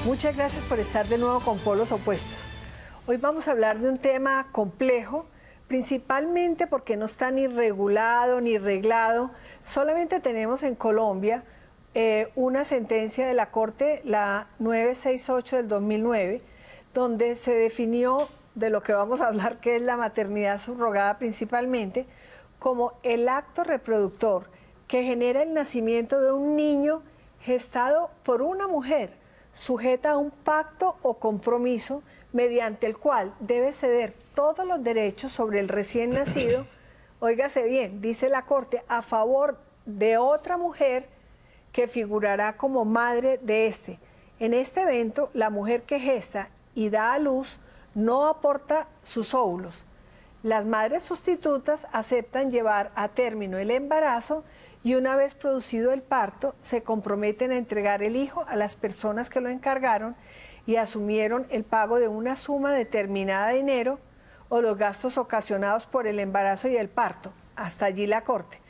Muchas gracias por estar de nuevo con Polos Opuestos. Hoy vamos a hablar de un tema complejo, principalmente porque no está ni regulado ni reglado. Solamente tenemos en Colombia una sentencia de la Corte, la 968 del 2009, donde se definió de lo que vamos a hablar, que es la maternidad subrogada principalmente, como el acto reproductor que genera el nacimiento de un niño gestado por una mujer, sujeta a un pacto o compromiso mediante el cual debe ceder todos los derechos sobre el recién nacido, óigase bien, dice la Corte, a favor de otra mujer que figurará como madre de este. En este evento, la mujer que gesta y da a luz no aporta sus óvulos. Las madres sustitutas aceptan llevar a término el embarazo y una vez producido el parto, se comprometen a entregar el hijo a las personas que lo encargaron y asumieron el pago de una suma determinada de dinero o los gastos ocasionados por el embarazo y el parto. Hasta allí la Corte.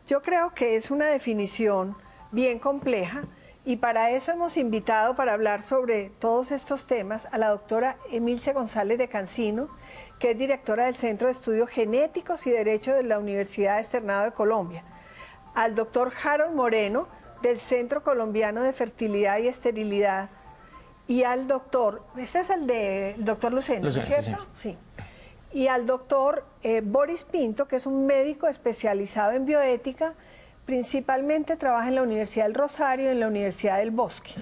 Yo creo que es una definición bien compleja y para eso hemos invitado, para hablar sobre todos estos temas, a la doctora Emilce González de Cancino, que es directora del Centro de Estudios Genéticos y Derecho de la Universidad Externado de Colombia, al doctor Harold Moreno, del Centro Colombiano de Fertilidad y Esterilidad, y al doctor, ese es el doctor Lucena, ¿cierto? Sí. Y al doctor Boris Pinto, que es un médico especializado en bioética, principalmente trabaja en la Universidad del Rosario y en la Universidad del Bosque.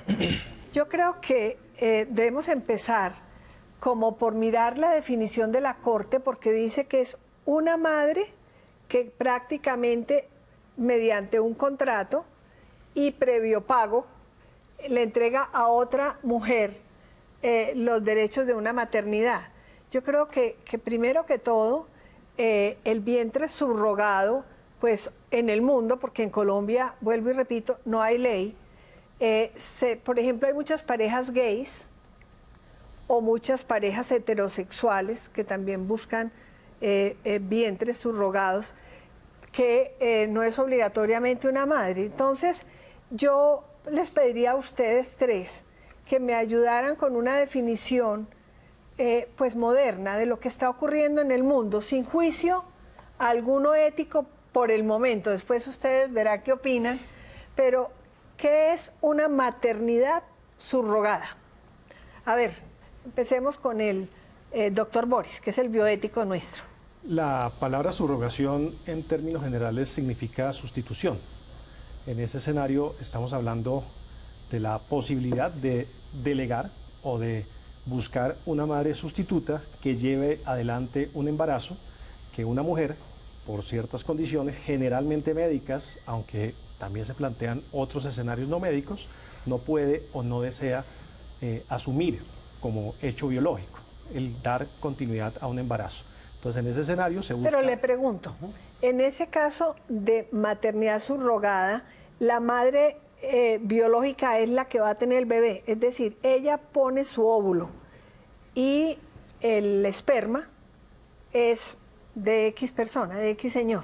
Yo creo que debemos empezar como por mirar la definición de la Corte, porque dice que es una madre que prácticamente mediante un contrato y previo pago le entrega a otra mujer los derechos de una maternidad. Yo creo que primero que todo el vientre subrogado, pues en el mundo, porque en Colombia, vuelvo y repito, no hay ley. Por ejemplo, hay muchas parejas gays o muchas parejas heterosexuales que también buscan vientres subrogados, que no es obligatoriamente una madre. Entonces, yo les pediría a ustedes tres que me ayudaran con una definición pues moderna de lo que está ocurriendo en el mundo, sin juicio alguno ético por el momento. Después ustedes verán qué opinan, pero ¿qué es una maternidad subrogada? A ver, empecemos con el doctor Boris, que es el bioético nuestro. La palabra subrogación en términos generales significa sustitución. En ese escenario estamos hablando de la posibilidad de delegar o de buscar una madre sustituta que lleve adelante un embarazo que una mujer, por ciertas condiciones generalmente médicas, aunque también se plantean otros escenarios no médicos, no puede o no desea asumir como hecho biológico, el dar continuidad a un embarazo. Entonces, en ese escenario se busca... Pero le pregunto, en ese caso de maternidad subrogada, la madre biológica es la que va a tener el bebé, es decir, ella pone su óvulo y el esperma es de X persona, de X señor,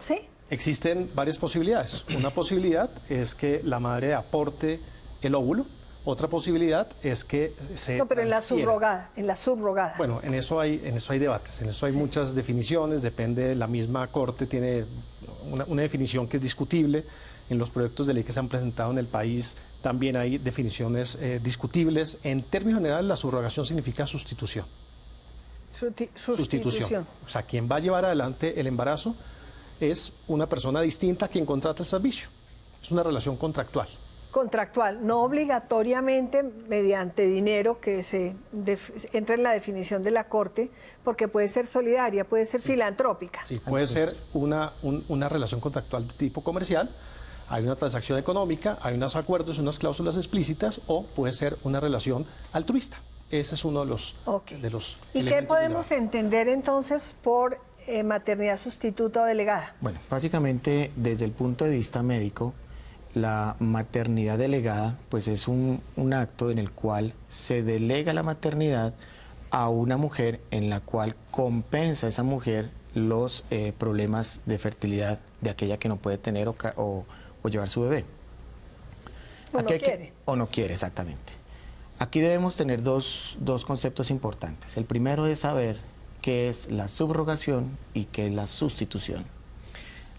¿sí? Existen varias posibilidades. Una posibilidad es que la madre aporte el óvulo. Otra posibilidad es que se No, pero en la subrogada, Bueno, en eso hay debates, en eso hay muchas definiciones, depende, la misma Corte tiene una definición que es discutible. En los proyectos de ley que se han presentado en el país también hay definiciones discutibles. En términos generales, la subrogación significa sustitución. Sustitución. O sea, quien va a llevar adelante el embarazo es una persona distinta a quien contrata el servicio. Es una relación contractual. Contractual, no obligatoriamente mediante dinero, que entra en la definición de la Corte, porque puede ser solidaria, puede ser filantrópica. Sí, puede ser una relación contractual de tipo comercial, hay una transacción económica, hay unos acuerdos, unas cláusulas explícitas, o puede ser una relación altruista. Ese es uno de los, ¿Y qué podemos entender entonces por maternidad sustituta o delegada? Bueno, básicamente desde el punto de vista médico, la maternidad delegada pues es un acto en el cual se delega la maternidad a una mujer, en la cual compensa a esa mujer los problemas de fertilidad de aquella que no puede tener o llevar su bebé. O no quiere. O no quiere, exactamente. Aquí debemos tener dos conceptos importantes. El primero es saber qué es la subrogación y qué es la sustitución.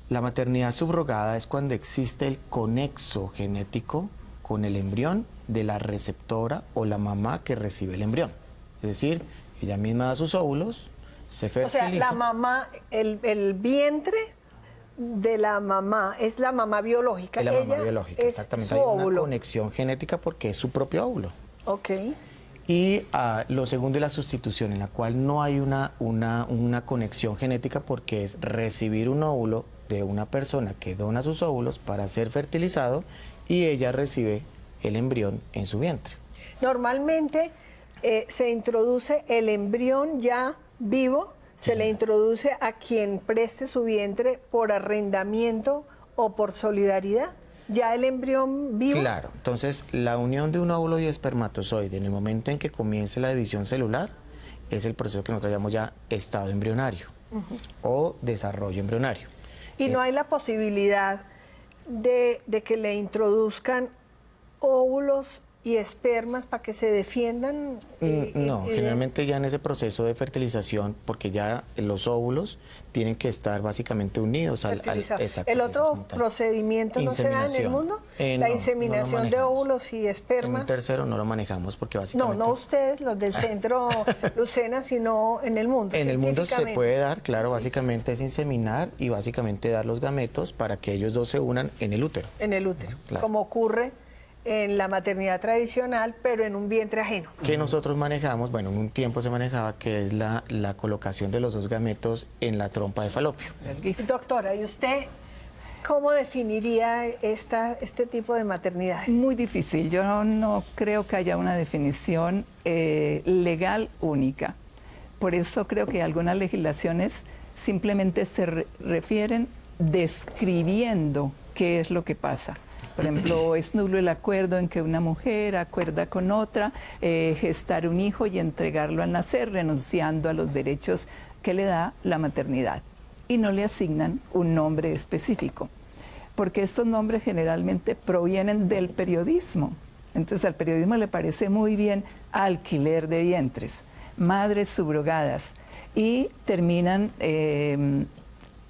La maternidad subrogada es cuando existe el conexo genético con el embrión de la receptora o la mamá que recibe el embrión. Es decir, ella misma da sus óvulos, se fertiliza. O sea, la mamá, el vientre de la mamá es la mamá biológica. Es la mamá biológica, es exactamente. Su Hay óvulo. una conexión genética porque es su propio óvulo. Ok. Y lo segundo es la sustitución, en la cual no hay una conexión genética porque es recibir un óvulo de una persona que dona sus óvulos para ser fertilizado y ella recibe el embrión en su vientre. Normalmente se introduce el embrión ya vivo, se le introduce a quien preste su vientre por arrendamiento o por solidaridad. ¿Ya el embrión vivo? Claro, entonces la unión de un óvulo y espermatozoide en el momento en que comience la división celular es el proceso que nosotros llamamos ya estado embrionario o desarrollo embrionario. Y no hay la posibilidad de que le introduzcan óvulos y espermas para que se defiendan. No, generalmente ya en ese proceso de fertilización, porque ya los óvulos tienen que estar básicamente unidos al exacto, ¿El otro procedimiento no se da en el mundo? La inseminación de óvulos y espermas. En un tercero no lo manejamos porque básicamente... No ustedes, los del centro Lucena, sino en el mundo. En el mundo se puede dar, claro, básicamente es inseminar y básicamente dar los gametos para que ellos dos se unan en el útero. En el útero, claro. Como ocurre en la maternidad tradicional, pero en un vientre ajeno. Que nosotros manejamos, bueno, en un tiempo se manejaba, que es la colocación de los dos gametos en la trompa de falopio. Doctora, ¿y usted cómo definiría este tipo de maternidades? Muy difícil. Yo no creo que haya una definición legal única. Por eso creo que algunas legislaciones simplemente se refieren describiendo qué es lo que pasa. Por ejemplo, es nulo el acuerdo en que una mujer acuerda con otra gestar un hijo y entregarlo al nacer, renunciando a los derechos que le da la maternidad. Y no le asignan un nombre específico, porque estos nombres generalmente provienen del periodismo. Entonces al periodismo le parece muy bien alquiler de vientres, madres subrogadas, y terminan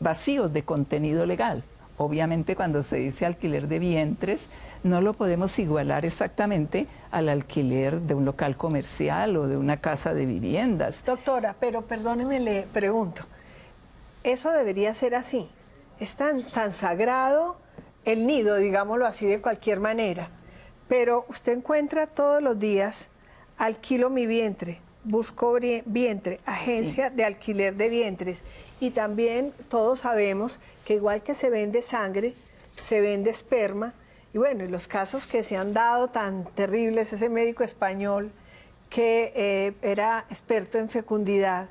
vacíos de contenido legal. Obviamente cuando se dice alquiler de vientres, no lo podemos igualar exactamente al alquiler de un local comercial o de una casa de viviendas. Doctora, pero perdóneme, le pregunto, ¿eso debería ser así? Es tan sagrado el nido, digámoslo así de cualquier manera, pero usted encuentra todos los días, alquilo mi vientre, busco vientre, agencia de alquiler de vientres, y también todos sabemos que igual que se vende sangre, se vende esperma, y bueno, y los casos que se han dado tan terribles, ese médico español que era experto en fecundidad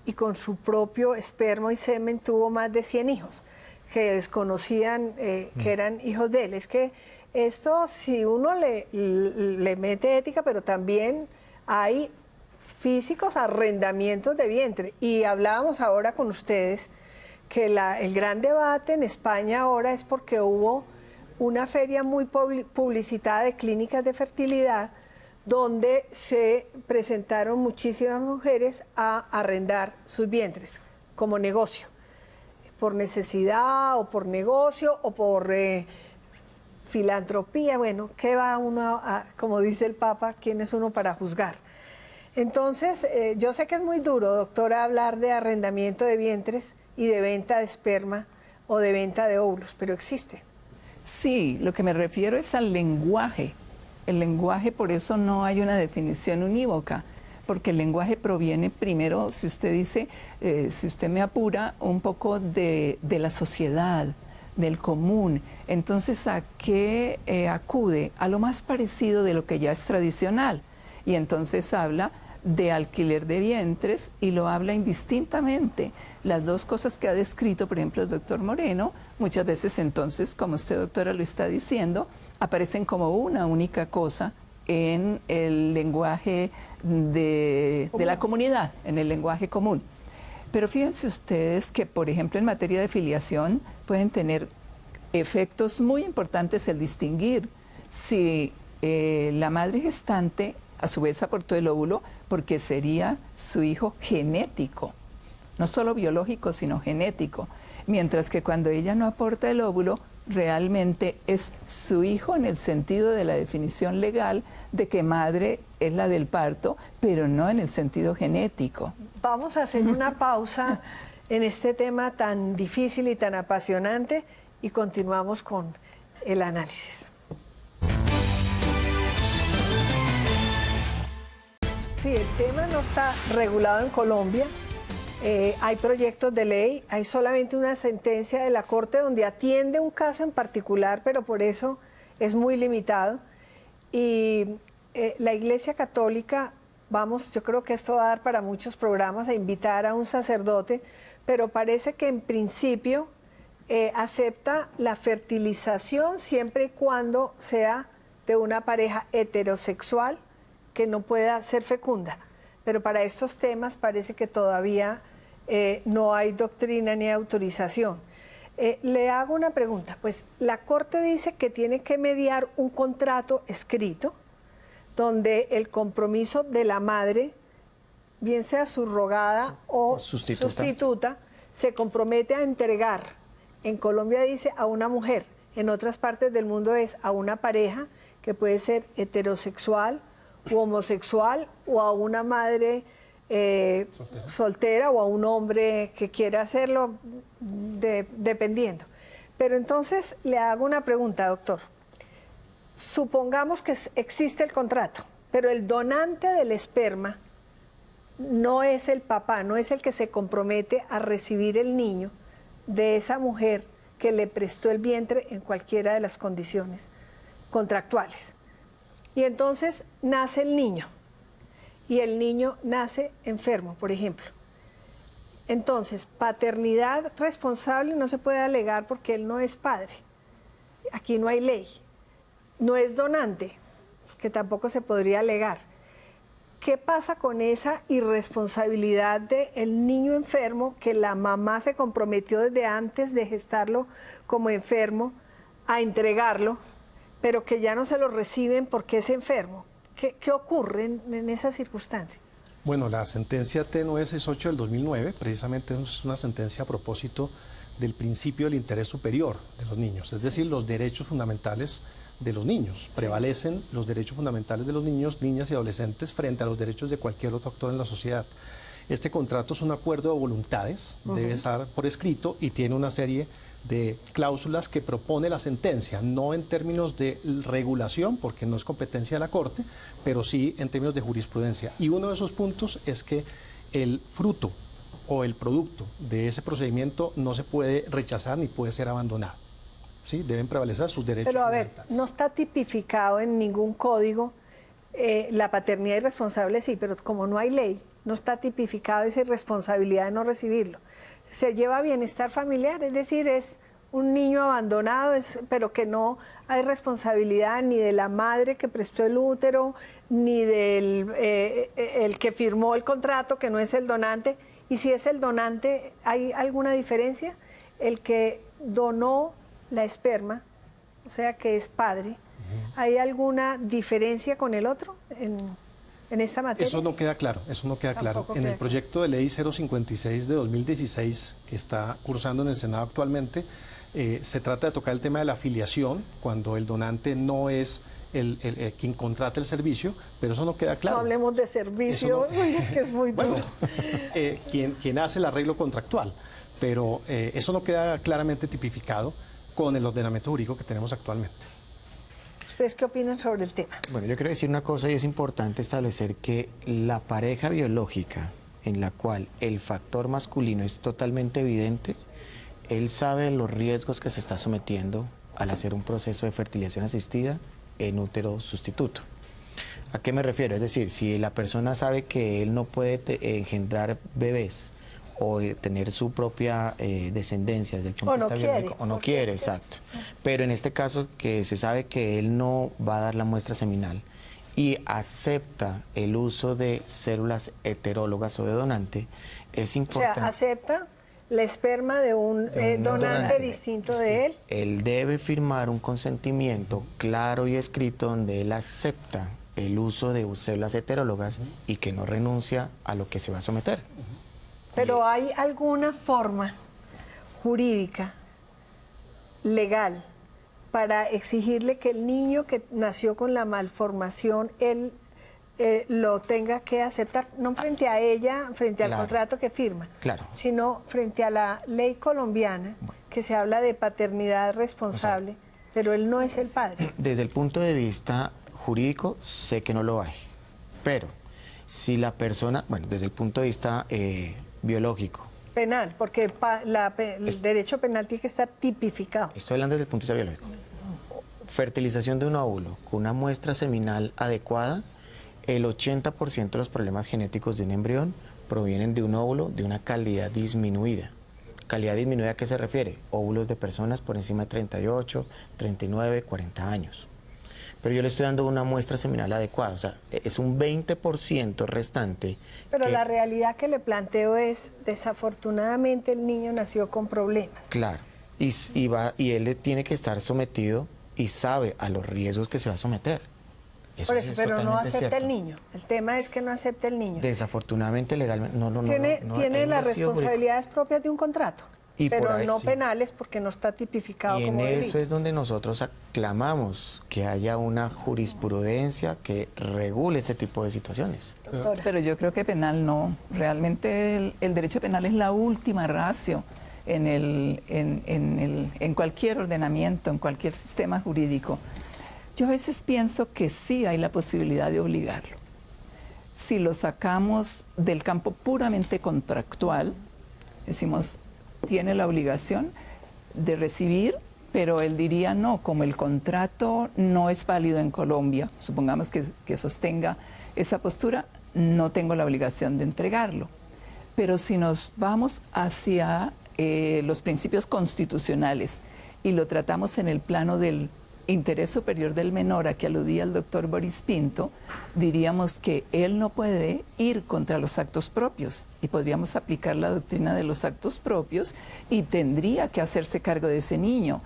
y con su propio esperma y semen tuvo más de 100 hijos, que desconocían que eran hijos de él. Es que esto, si uno le mete ética, pero también hay físicos arrendamientos de vientre. Y hablábamos ahora con ustedes que el gran debate en España ahora es porque hubo una feria muy publicitada de clínicas de fertilidad donde se presentaron muchísimas mujeres a arrendar sus vientres como negocio, por necesidad o por negocio o por filantropía. Bueno, ¿qué va uno a, como dice el Papa, quién es uno para juzgar? Entonces, yo sé que es muy duro, doctora, hablar de arrendamiento de vientres y de venta de esperma o de venta de óvulos, pero existe. Sí, lo que me refiero es al lenguaje. El lenguaje, por eso no hay una definición unívoca, porque el lenguaje proviene primero, si usted dice, si usted me apura, un poco de la sociedad, del común. Entonces, ¿a qué acude? A lo más parecido de lo que ya es tradicional. Y entonces habla de alquiler de vientres y lo habla indistintamente. Las dos cosas que ha descrito, por ejemplo, el doctor Moreno, muchas veces entonces, como usted, doctora, lo está diciendo, aparecen como una única cosa en el lenguaje de la comunidad, en el lenguaje común. Pero fíjense ustedes que, por ejemplo, en materia de filiación pueden tener efectos muy importantes el distinguir si la madre gestante a su vez aportó el óvulo porque sería su hijo genético, no solo biológico, sino genético. Mientras que cuando ella no aporta el óvulo, realmente es su hijo en el sentido de la definición legal de que madre es la del parto, pero no en el sentido genético. Vamos a hacer una pausa en este tema tan difícil y tan apasionante y continuamos con el análisis. Sí, el tema no está regulado en Colombia. Hay proyectos de ley, hay solamente una sentencia de la Corte donde atiende un caso en particular, pero por eso es muy limitado. Y la Iglesia Católica, yo creo que esto va a dar para muchos programas, a invitar a un sacerdote, pero parece que en principio acepta la fertilización siempre y cuando sea de una pareja heterosexual que no pueda ser fecunda. Pero para estos temas parece que todavía no hay doctrina ni autorización. Le hago una pregunta, pues la Corte dice que tiene que mediar un contrato escrito donde el compromiso de la madre, bien sea subrogada o sustituta, se compromete a entregar. En Colombia dice a una mujer, en otras partes del mundo es a una pareja que puede ser heterosexual u homosexual o a una madre soltera o a un hombre que quiera hacerlo, dependiendo. Pero entonces le hago una pregunta, doctor. Supongamos que existe el contrato, pero el donante del esperma no es el papá, no es el que se compromete a recibir el niño de esa mujer que le prestó el vientre en cualquiera de las condiciones contractuales. Y entonces nace el niño, y el niño nace enfermo, por ejemplo. Entonces, paternidad responsable no se puede alegar porque él no es padre. Aquí no hay ley. No es donante, que tampoco se podría alegar. ¿Qué pasa con esa irresponsabilidad del niño enfermo que la mamá se comprometió desde antes de gestarlo como enfermo a entregarlo, pero que ya no se lo reciben porque es enfermo? ¿Qué ocurre en esa circunstancia? Bueno, la sentencia T968 del 2009 precisamente es una sentencia a propósito del principio del interés superior de los niños, es decir, los derechos fundamentales de los niños. Prevalecen los derechos fundamentales de los niños, niñas y adolescentes frente a los derechos de cualquier otro actor en la sociedad. Este contrato es un acuerdo de voluntades, debe estar por escrito y tiene una serie de cláusulas que propone la sentencia, no en términos de regulación, porque no es competencia de la Corte, pero sí en términos de jurisprudencia. Y uno de esos puntos es que el fruto o el producto de ese procedimiento no se puede rechazar ni puede ser abandonado. ¿Sí? Deben prevalecer sus derechos fundamentales. Pero a ver, no está tipificado en ningún código la paternidad irresponsable, sí, pero como no hay ley, no está tipificado esa irresponsabilidad de no recibirlo. Se lleva bienestar familiar, es decir, es un niño abandonado, pero que no hay responsabilidad ni de la madre que prestó el útero, ni del el que firmó el contrato, que no es el donante. Y si es el donante, ¿hay alguna diferencia? El que donó la esperma, o sea que es padre, ¿hay alguna diferencia con el otro en esta materia? Eso no queda claro, eso no queda claro. En el proyecto de ley 056 de 2016, que está cursando en el Senado actualmente, se trata de tocar el tema de la filiación, cuando el donante no es quien contrata el servicio, pero eso no queda claro. No hablemos de servicio, es que es muy duro. Bueno, quien hace el arreglo contractual, pero eso no queda claramente tipificado con el ordenamiento jurídico que tenemos actualmente. ¿Ustedes qué opinan sobre el tema? Bueno, yo quiero decir una cosa y es importante establecer que la pareja biológica en la cual el factor masculino es totalmente evidente, él sabe los riesgos que se está sometiendo al hacer un proceso de fertilización asistida en útero sustituto. ¿A qué me refiero? Es decir, si la persona sabe que él no puede engendrar bebés o tener su propia descendencia desde el punto de vista biológico, o no quiere, exacto. Pero en este caso que se sabe que él no va a dar la muestra seminal y acepta el uso de células heterólogas o de donante, es importante. O sea, acepta la esperma de un donante distinto de él. Él debe firmar un consentimiento claro y escrito donde él acepta el uso de células heterólogas y que no renuncia a lo que se va a someter. Pero ¿hay alguna forma jurídica, legal, para exigirle que el niño que nació con la malformación, él lo tenga que aceptar, no frente a ella, frente al contrato que firma, sino frente a la ley colombiana, que se habla de paternidad responsable, pero él no es el padre? Desde el punto de vista jurídico, sé que no lo hay, pero si la persona, bueno, desde el punto de vista biológico. Penal, porque el derecho penal tiene que estar tipificado. Estoy hablando desde el punto de vista biológico. Fertilización de un óvulo con una muestra seminal adecuada, el 80% de los problemas genéticos de un embrión provienen de un óvulo de una calidad disminuida. ¿Calidad disminuida a qué se refiere? Óvulos de personas por encima de 38, 39, 40 años. Pero yo le estoy dando una muestra seminal adecuada, o sea, es un 20% restante. Pero la realidad que le planteo es, desafortunadamente el niño nació con problemas. Claro, y él tiene que estar sometido y sabe a los riesgos que se va a someter. Por eso, pero no acepta el niño. El tema es que no acepta el niño. Desafortunadamente, legalmente, no. Tiene las responsabilidades propias de un contrato, pero no penales porque no está tipificado como delito. Y en eso es donde nosotros aclamamos que haya una jurisprudencia que regule ese tipo de situaciones. Doctora. Pero yo creo que penal no. Realmente el derecho penal es la última ratio en cualquier ordenamiento, en cualquier sistema jurídico. Yo a veces pienso que sí hay la posibilidad de obligarlo. Si lo sacamos del campo puramente contractual, decimos, tiene la obligación de recibir, pero él diría no, como el contrato no es válido en Colombia, supongamos que sostenga esa postura, no tengo la obligación de entregarlo. Pero si nos vamos hacia los principios constitucionales y lo tratamos en el plano del interés superior del menor, a que aludía el doctor Boris Pinto, diríamos que él no puede ir contra los actos propios y podríamos aplicar la doctrina de los actos propios y tendría que hacerse cargo de ese niño.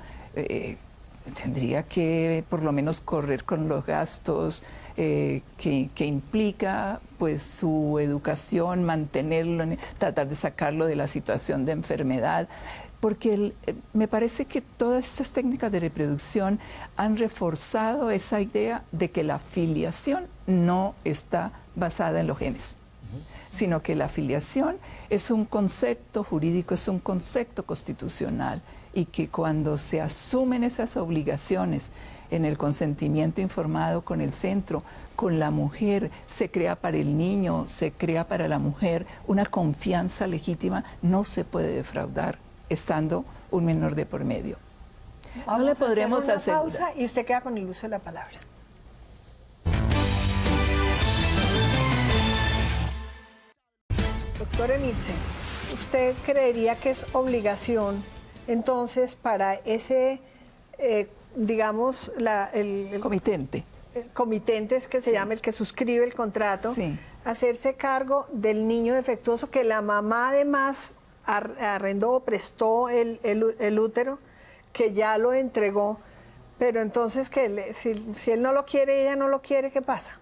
Tendría que por lo menos correr con los gastos que implica pues su educación, mantenerlo, tratar de sacarlo de la situación de enfermedad. Porque me parece que todas estas técnicas de reproducción han reforzado esa idea de que la filiación no está basada en los genes, sino que la filiación es un concepto jurídico, es un concepto constitucional, y que cuando se asumen esas obligaciones en el consentimiento informado con el centro, con la mujer, se crea para el niño, se crea para la mujer una confianza legítima, no se puede defraudar estando un menor de por medio. No le podremos hacer una pausa y usted queda con el uso de la palabra. Doctor Emilce, ¿usted creería que es obligación entonces para ese, digamos, el comitente? El comitente es que se llama el que suscribe el contrato, hacerse cargo del niño defectuoso que la mamá además arrendó o prestó el útero, que ya lo entregó, pero entonces que si él no lo quiere, ella no lo quiere, ¿qué pasa?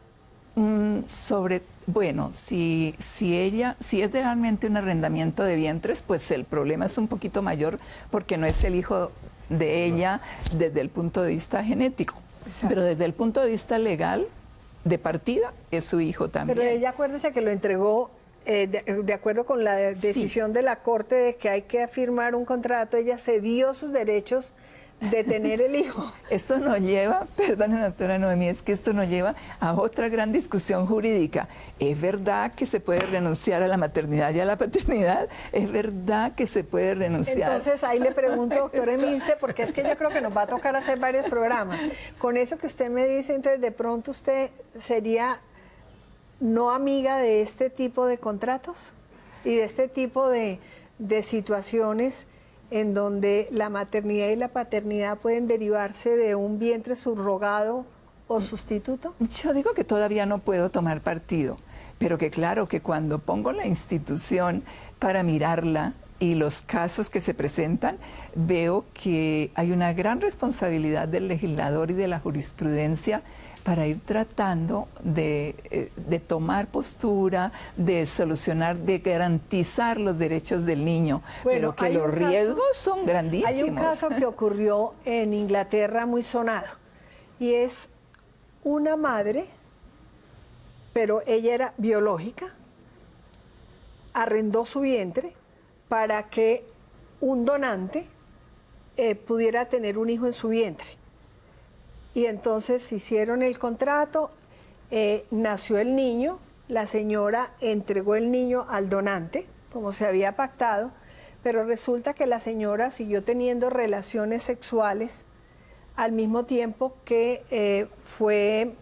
Bueno, si es realmente un arrendamiento de vientres, pues el problema es un poquito mayor porque no es el hijo de ella desde el punto de vista genético. Exacto. Pero desde el punto de vista legal, de partida, es su hijo también. Pero ella, acuérdese que lo entregó de acuerdo con la decisión de la Corte de que hay que firmar un contrato, ella cedió sus derechos de tener el hijo. Esto nos lleva, perdone doctora Noemí, es que esto nos lleva a otra gran discusión jurídica. ¿Es verdad que se puede renunciar a la maternidad y a la paternidad? ¿Es verdad que se puede renunciar? Entonces ahí le pregunto, doctor Emilce, porque es que yo creo que nos va a tocar hacer varios programas. Con eso que usted me dice, entonces de pronto usted sería no amiga de este tipo de contratos y de este tipo de situaciones en donde la maternidad y la paternidad pueden derivarse de un vientre subrogado o sustituto? Yo digo que todavía no puedo tomar partido, pero que claro que cuando pongo la institución para mirarla y los casos que se presentan, veo que hay una gran responsabilidad del legislador y de la jurisprudencia para ir tratando de tomar postura, de solucionar, de garantizar los derechos del niño, Bueno, pero que los riesgos son grandísimos. Hay un caso que ocurrió en Inglaterra muy sonado, y es una madre, pero ella era biológica, arrendó su vientre para que un donante pudiera tener un hijo en su vientre. Y entonces hicieron el contrato, nació el niño, la señora entregó el niño al donante, como se había pactado, pero resulta que la señora siguió teniendo relaciones sexuales al mismo tiempo que fue,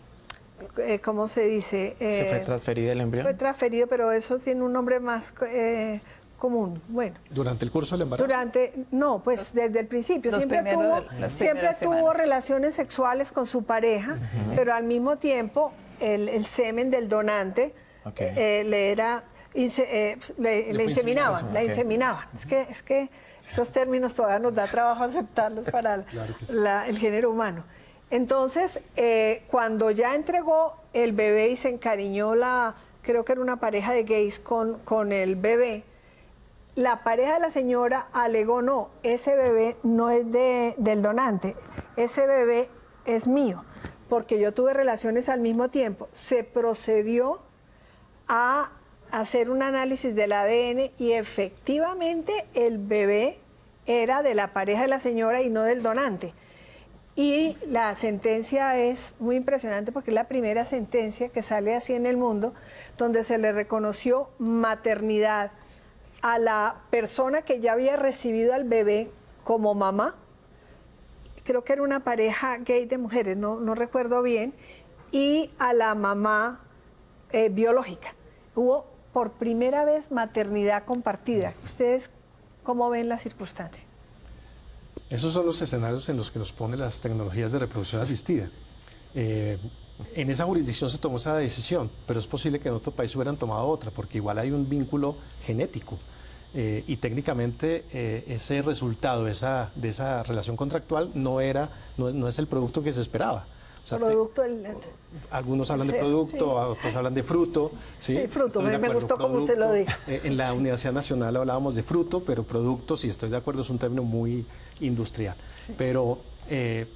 ¿cómo se dice? ¿Se fue transferido el embrión? Fue transferido, pero eso tiene un nombre más común. Bueno. ¿Durante el curso del embarazo? No, pues desde el principio. Siempre tuvo relaciones sexuales con su pareja, pero al mismo tiempo el semen del donante le inseminaban, la inseminaban. Es que estos términos todavía nos da trabajo aceptarlos para Claro que sí. el género humano. Entonces, cuando ya entregó el bebé y se encariñó creo que era una pareja de gays con el bebé, la pareja de la señora alegó: no, ese bebé no es del donante, ese bebé es mío, porque yo tuve relaciones al mismo tiempo. Se procedió a hacer un análisis del ADN y efectivamente el bebé era de la pareja de la señora y no del donante. Y la sentencia es muy impresionante porque es la primera sentencia que sale así en el mundo, donde se le reconoció maternidad a la persona que ya había recibido al bebé como mamá. Creo que era una pareja gay de mujeres, no recuerdo bien, y a la mamá biológica. Hubo por primera vez maternidad compartida. ¿Ustedes cómo ven la circunstancia? Esos son los escenarios en los que nos ponen las tecnologías de reproducción asistida. En esa jurisdicción se tomó esa decisión, pero es posible que en otro país hubieran tomado otra, porque igual hay un vínculo genético. Y técnicamente ese resultado de esa relación contractual no es el producto que se esperaba. O sea, algunos hablan de producto, otros hablan de fruto. Sí, fruto, me gustó como usted lo dijo. En la Universidad Nacional hablábamos de fruto, pero producto, sí estoy de acuerdo, es un término muy industrial. Sí. Pero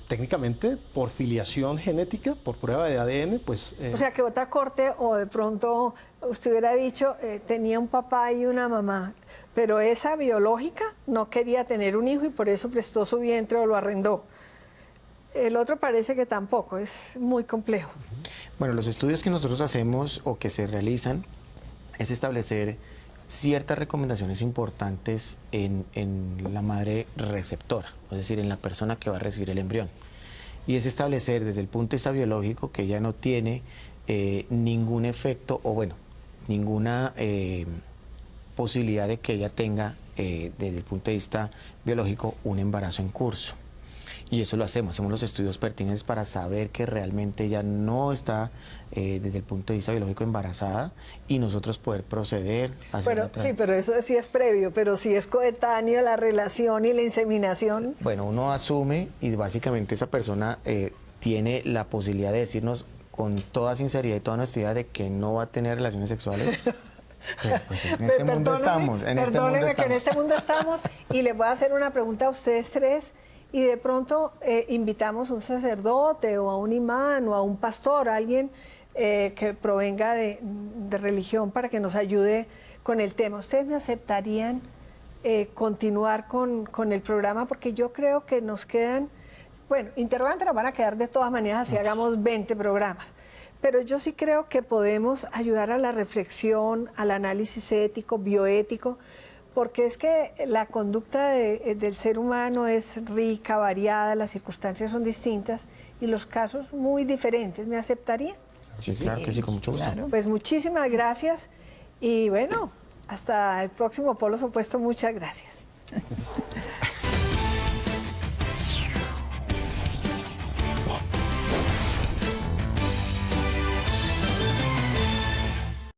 técnicamente, por filiación genética, por prueba de ADN, pues... O sea, que otra corte, o de pronto usted hubiera dicho, tenía un papá y una mamá, pero esa biológica no quería tener un hijo y por eso prestó su vientre o lo arrendó. El otro parece que tampoco, es muy complejo. Bueno, los estudios que nosotros hacemos o que se realizan es establecer ciertas recomendaciones importantes en la madre receptora, es decir, en la persona que va a recibir el embrión. Y es establecer desde el punto de vista biológico que ella no tiene ningún efecto o bueno, ninguna posibilidad de que ella tenga desde el punto de vista biológico un embarazo en curso. Y eso lo hacemos los estudios pertinentes para saber que realmente ella no está desde el punto de vista biológico embarazada y nosotros poder proceder a hacer sí, pero eso sí es previo, pero si es coetánea la relación y la inseminación. Bueno, uno asume y básicamente esa persona tiene la posibilidad de decirnos con toda sinceridad y toda honestidad de que no va a tener relaciones sexuales. Pero pues en este mundo estamos. Perdónenme que en este mundo estamos y les voy a hacer una pregunta a ustedes tres. Y de pronto invitamos a un sacerdote o a un imán o a un pastor, a alguien que provenga de religión para que nos ayude con el tema. ¿Ustedes me aceptarían continuar con el programa? Porque yo creo que nos quedan, bueno, interrogantes nos van a quedar de todas maneras si hagamos 20 programas. Pero yo sí creo que podemos ayudar a la reflexión, al análisis ético, bioético, porque es que la conducta del ser humano es rica, variada, las circunstancias son distintas y los casos muy diferentes. ¿Me aceptaría? Sí, claro que sí, con mucho gusto. Claro. Pues muchísimas gracias y bueno, hasta el próximo Polos Opuestos, muchas gracias.